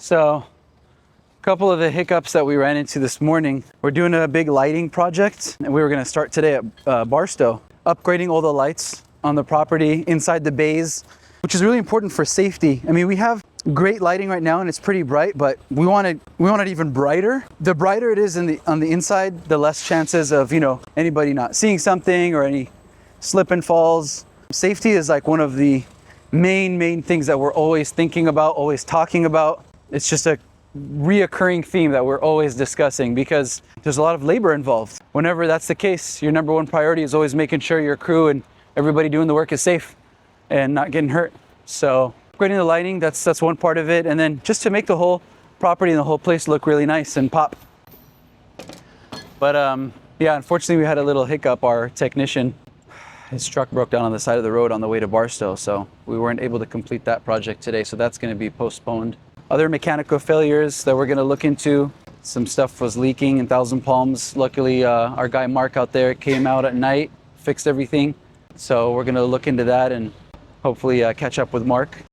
So a couple of the hiccups that we ran into this morning. We're doing a big lighting project, and we were going to start today at Barstow, upgrading all the lights on the property inside the bays, which is really important for safety. I mean, we have great lighting right now and it's pretty bright, but we want it even brighter. The brighter it is on the inside, the less chances of, anybody not seeing something or any slip and falls. Safety is like one of the main things that we're always thinking about, always talking about. It's just a reoccurring theme that we're always discussing because there's a lot of labor involved. Whenever that's the case, your number one priority is always making sure your crew and everybody doing the work is safe and not getting hurt. So upgrading the lighting, that's one part of it. And then just to make the whole property and the whole place look really nice and pop. But yeah, unfortunately we had a little hiccup. Our technician, his truck broke down on the side of the road on the way to Barstow. So we weren't able to complete that project today. So that's going to be postponed. Other mechanical failures that we're going to look into. Some stuff was leaking in Thousand Palms. Luckily, our guy Mark out there came out at night, fixed everything. So we're going to look into that and hopefully catch up with Mark.